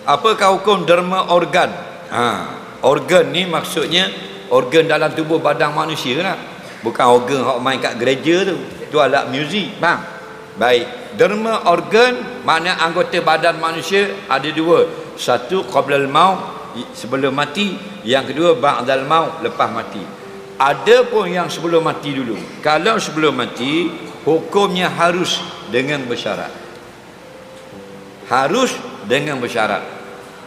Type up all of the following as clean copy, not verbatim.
Apakah hukum derma organ? Organ ni maksudnya organ dalam tubuh badan manusia lah. Bukan organ hok main kat gereja tu. Tu alat muzik, faham? Baik, derma organ makna anggota badan manusia ada dua. Satu qablal maut, sebelum mati. Yang kedua ba'dal maut, lepas mati. Ada pun yang sebelum mati dulu. Kalau sebelum mati, hukumnya harus dengan bersyarat. Harus dengan bersyarat.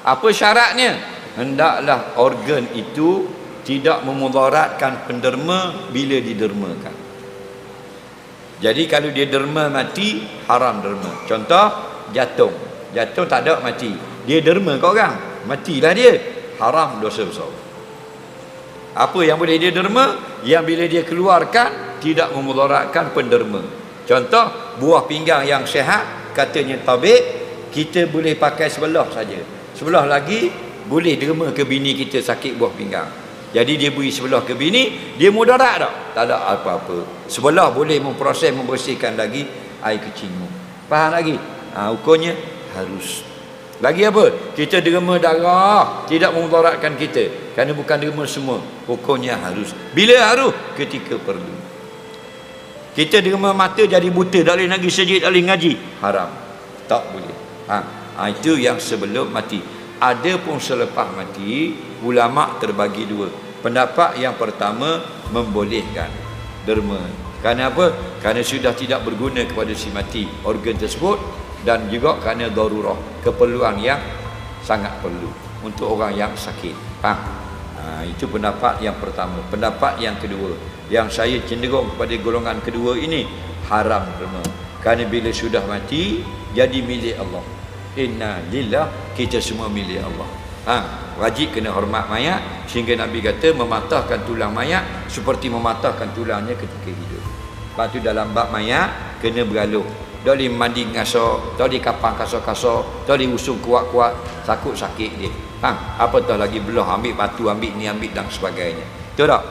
Apa syaratnya? Hendaklah organ itu tidak memudaratkan penderma bila didermakan. Jadi kalau dia derma mati, haram derma. Contoh, jantung. Jantung tak ada mati. Dia derma kat orang, matilah dia. Haram, dosa besar. Apa yang boleh dia derma? Yang bila dia keluarkan tidak memudaratkan penderma. Contoh, buah pinggang yang sihat, katanya tabib, kita boleh pakai sebelah saja. Sebelah lagi boleh derma ke bini kita sakit buah pinggang. Jadi dia beri sebelah ke bini, dia mudarat tak? Tak ada apa-apa. Sebelah boleh memproses, membersihkan lagi air kecilmu. Faham lagi? Hukumnya harus. Lagi apa? Kita derma darah tidak memudaratkan kita. Kerana bukan derma semua. Hukumnya harus. Bila harus? Ketika perlu. Kita derma mata jadi buta, tak boleh lagi sejid, tak boleh ngaji. Haram. Tak boleh. Itu yang sebelum mati. Ada pun selepas mati, ulama terbagi dua. Pendapat yang pertama membolehkan derma. Kerana apa? Kerana sudah tidak berguna kepada si mati organ tersebut, dan juga kerana darurah, keperluan yang sangat perlu untuk orang yang sakit. Faham? Itu pendapat yang pertama. Pendapat yang kedua, yang saya cenderung kepada golongan kedua ini, haram derma. Kerana bila sudah mati jadi milik Allah. Inna lillah, kita semua milik Allah. Wajib kena hormat mayat, sehingga Nabi kata mematahkan tulang mayat seperti mematahkan tulangnya ketika hidup. Lepas tu dalam bab mayat kena bergaluh. Tak boleh mandi ngasok, tak boleh kapang kasar-kasar, tak boleh usung kuat-kuat, takut sakit dia. Apatah lagi belah, ambil batu, ambil ni, ambil dan sebagainya. Betul tak?